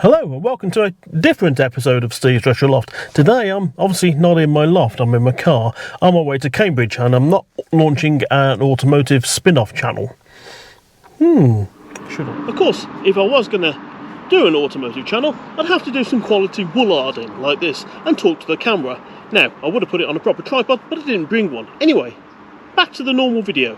Hello and welcome to a different episode of Steve's Retro Loft. Today I'm obviously not in my loft, I'm in my car on my way to Cambridge, and I'm not launching an automotive spin-off channel. Should I? Of course, if I was going to do an automotive channel, I'd have to do some quality woolarding like this and talk to the camera. Now, I would have put it on a proper tripod, but I didn't bring one. Anyway, back to the normal video.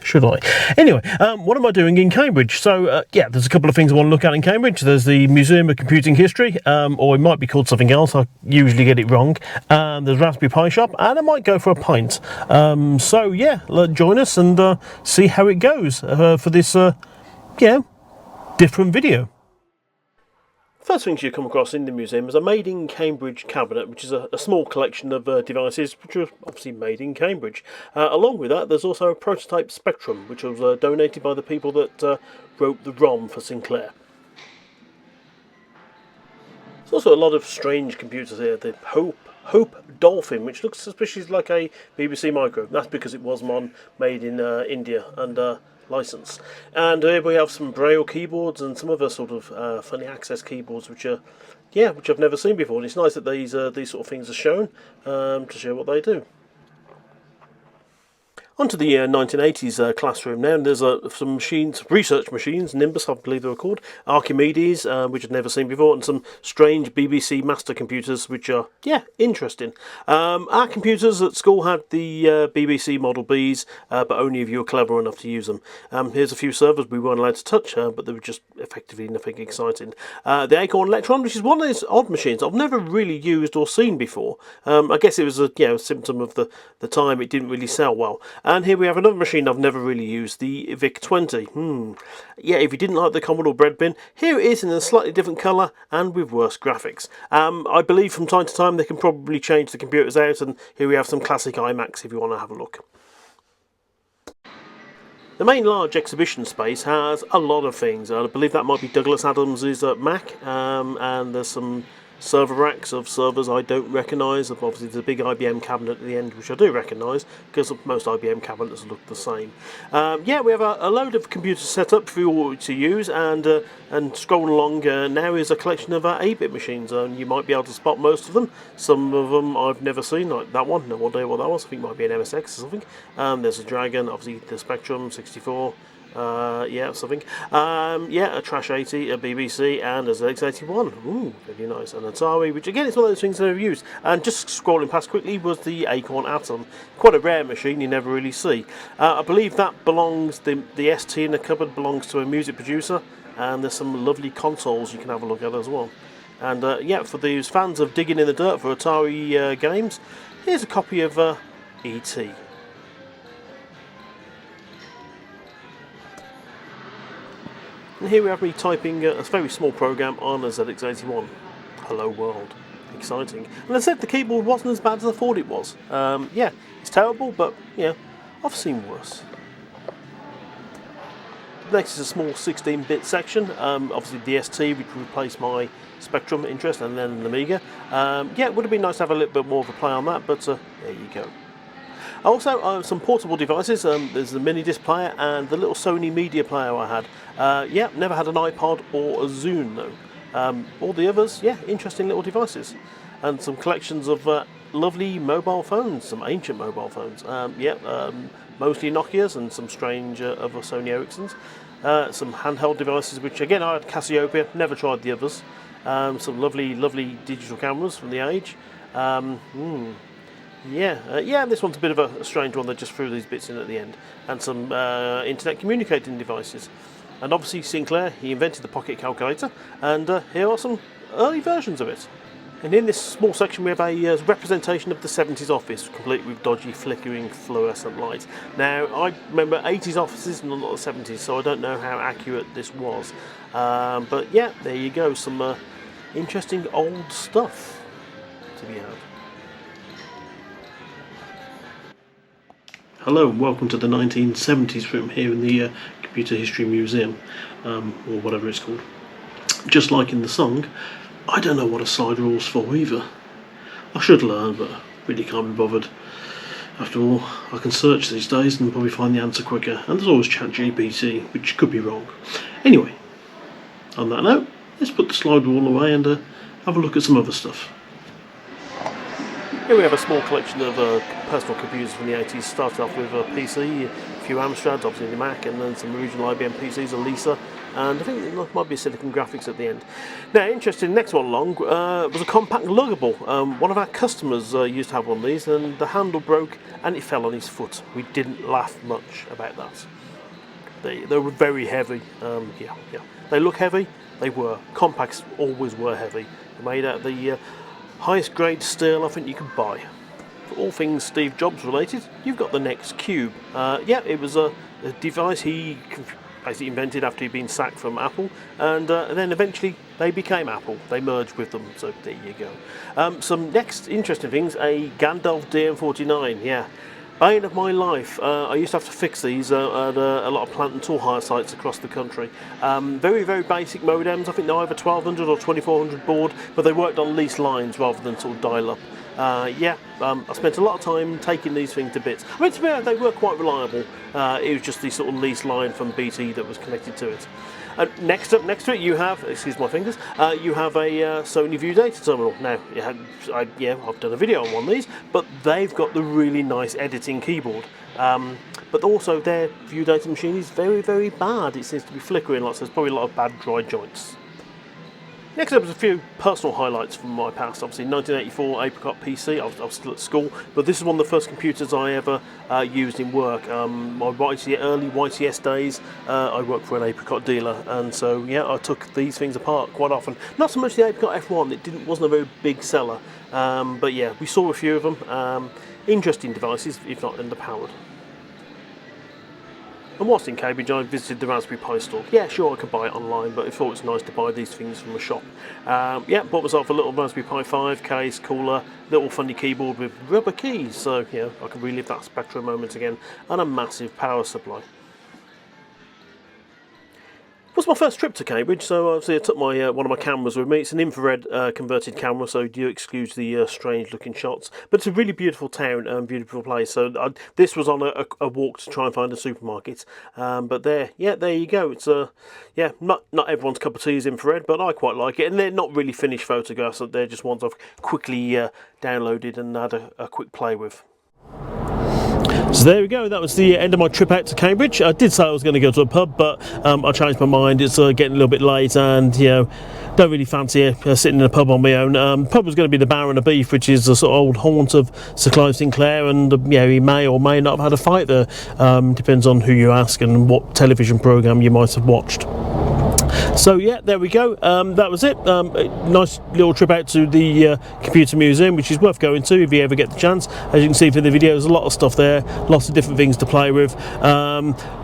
Should I? Anyway, what am I doing in Cambridge? So, there's a couple of things I want to look at in Cambridge. There's the Museum of Computing History, or it might be called something else. I usually get it wrong. There's Raspberry Pi Shop, and I might go for a pint. Join us and see how it goes for this, different video. First things you come across in the museum is a Made in Cambridge cabinet, which is a small collection of devices which are obviously made in Cambridge. Along with that, there's also a prototype Spectrum, which was donated by the people that wrote the ROM for Sinclair. There's also a lot of strange computers here. The Hope Dolphin, which looks suspiciously like a BBC Micro. That's because it was made in India and license. And here we have some Braille keyboards and some other sort of funny access keyboards which I've never seen before. And it's nice that these sort of things are shown to show what they do. Onto the 1980s classroom now, and there's some machines, research machines, Nimbus I believe they were called, Archimedes, which I'd never seen before, and some strange BBC master computers which are, interesting. Our computers at school had the BBC Model Bs, but only if you were clever enough to use them. Here's a few servers we weren't allowed to touch, but they were just effectively nothing exciting. The Acorn Electron, which is one of those odd machines I've never really used or seen before. I guess it was a symptom of the time it didn't really sell well. And here we have another machine I've never really used, the VIC-20. If you didn't like the Commodore bread bin, here it is in a slightly different colour and with worse graphics. I believe from time to time they can probably change the computers out, and here we have some classic iMacs if you want to have a look. The main large exhibition space has a lot of things. I believe that might be Douglas Adams' Mac, and there's some server racks of servers I don't recognise. Obviously there's a big IBM cabinet at the end which I do recognise because most IBM cabinets look the same. We have a load of computers set up for you to use, and scrolling along now is a collection of 8-bit machines. You might be able to spot most of them. Some of them I've never seen, like that one, no idea what that was. I think it might be an MSX or something. There's a Dragon, obviously the Spectrum 64. Something. A Trash 80, a BBC, and a ZX81. Ooh, very nice. An Atari, which again is one of those things I've never used. And just scrolling past quickly was the Acorn Atom. Quite a rare machine you never really see. I believe that belongs, the ST in the cupboard belongs to a music producer, and there's some lovely consoles you can have a look at as well. And for those fans of digging in the dirt for Atari games, here's a copy of E.T. And here we have me typing a very small program on a ZX81. Hello world. Exciting. And I said the keyboard wasn't as bad as I thought it was. It's terrible, but I've seen worse. Next is a small 16-bit section. Obviously the ST, which replaced my Spectrum interest, and then an Amiga. It would have been nice to have a little bit more of a play on that, but there you go. Also, some portable devices. There's the mini disc player and the little Sony media player I had. Never had an iPod or a Zune though. All the others, interesting little devices. And some collections of lovely mobile phones, some ancient mobile phones. Mostly Nokias and some strange other Sony Ericssons. Some handheld devices, which again I had Cassiopeia, never tried the others. Some lovely digital cameras from the age. This one's a bit of a strange one. They just threw these bits in at the end. And some internet communicating devices. And obviously Sinclair, he invented the pocket calculator, and here are some early versions of it. And in this small section we have a representation of the 70s office, complete with dodgy flickering fluorescent lights. Now, I remember 80s offices and not the 70s, so I don't know how accurate this was. There you go, some interesting old stuff to be had. Hello and welcome to the 1970s room here in the Computer History Museum, or whatever it's called. Just like in the song, I don't know what a slide rule's for either. I should learn, but really can't be bothered. After all, I can search these days and probably find the answer quicker, and there's always ChatGPT, which could be wrong. Anyway, on that note, let's put the slide rule away and have a look at some other stuff. Here we have a small collection of personal computers from the 80s. Started off with a PC, a few Amstrads, obviously the Mac, and then some original IBM PCs, a Lisa, and I think there might be a Silicon Graphics at the end. Now, interesting, next one along was a compact luggable. One of our customers used to have one of these, and the handle broke and it fell on his foot. We didn't laugh much about that. They were very heavy. Yeah. They look heavy. They were. Compacts always were heavy. They're made out of the highest grade steel I think you could buy. For all things Steve Jobs related, you've got the NeXT Cube. Yeah, it was a device he basically invented after he'd been sacked from Apple, and then eventually they became Apple. They merged with them, so there you go. Some next interesting things, a Gandalf DM49, yeah. Bane of my life. I used to have to fix these at a lot of plant and tool hire sites across the country. Very, very basic modems. I think they're either 1200 or 2400 baud, but they worked on leased lines rather than sort of dial-up. I spent a lot of time taking these things to bits. I mean, to be honest, they were quite reliable. It was just the sort of leased line from BT that was connected to it. Next to it, you have, excuse my fingers, you have a Sony View data terminal. Now, I've done a video on one of these, but they've got the really nice editing keyboard. But also their View data machine is very, very bad. It seems to be flickering lots. There's probably a lot of bad dry joints. Next up is a few personal highlights from my past. Obviously, 1984 Apricot PC. I was still at school, but this is one of the first computers I ever used in work. My early YTS days, I worked for an Apricot dealer, and so yeah, I took these things apart quite often. Not so much the Apricot F1; it wasn't a very big seller, but yeah, we saw a few of them. Interesting devices, if not underpowered. And whilst in Cambridge, I visited the Raspberry Pi store. Yeah, sure, I could buy it online, but I thought it was nice to buy these things from a shop. Bought myself a little Raspberry Pi 5 case, cooler, little funny keyboard with rubber keys, so I can relive that Spectrum moment again, and a massive power supply. It was my first trip to Cambridge, so obviously I took my one of my cameras with me. It's an infrared converted camera, so do excuse the strange looking shots. But it's a really beautiful town and beautiful place. So this was on a walk to try and find a supermarket. But there you go. It's not everyone's cup of tea is infrared, but I quite like it. And they're not really finished photographs. They're just ones I've quickly downloaded and had a quick play with. So there we go, that was the end of my trip out to Cambridge. I did say I was going to go to a pub, but I changed my mind. It's getting a little bit late, and don't really fancy sitting in a pub on my own. Pub was going to be the Bar and a Beef, which is a sort of old haunt of Sir Clive Sinclair, and he may or may not have had a fight there. Depends on who you ask and what television programme you might have watched. So yeah, there we go. That was it. A nice little trip out to the Computer Museum, which is worth going to if you ever get the chance. As you can see from the video, there's a lot of stuff there, lots of different things to play with.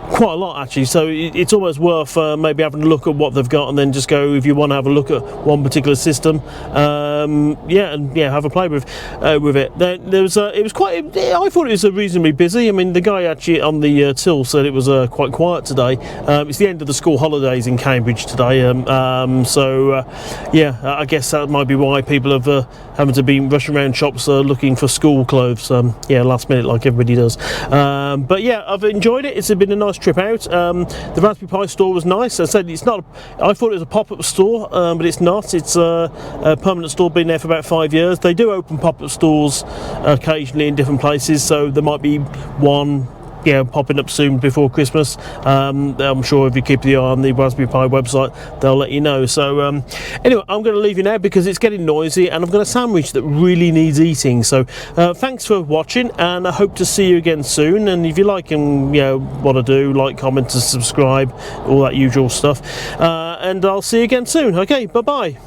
Quite a lot actually, so it's almost worth maybe having a look at what they've got, and then just go if you want to have a look at one particular system. Have a play with it. It was quite. I thought it was reasonably busy. I mean, the guy actually on the till said it was quite quiet today. It's the end of the school holidays in Cambridge today, I guess that might be why people have having to be rushing around shops looking for school clothes. Last minute like everybody does. But yeah, I've enjoyed it. It's been a nice trip out. The Raspberry Pi store was nice. I said it's not. I thought it was a pop-up store, but it's not. It's a permanent store. Been there for about 5 years. They do open pop-up stores occasionally in different places, so there might be one popping up soon before Christmas. I'm sure if you keep the eye on the Raspberry Pi website, they'll let you know. So anyway, I'm going to leave you now because it's getting noisy and I've got a sandwich that really needs eating. So thanks for watching, and I hope to see you again soon. And if you like what I do, like, comment and subscribe, all that usual stuff, and I'll see you again soon. Okay, bye bye.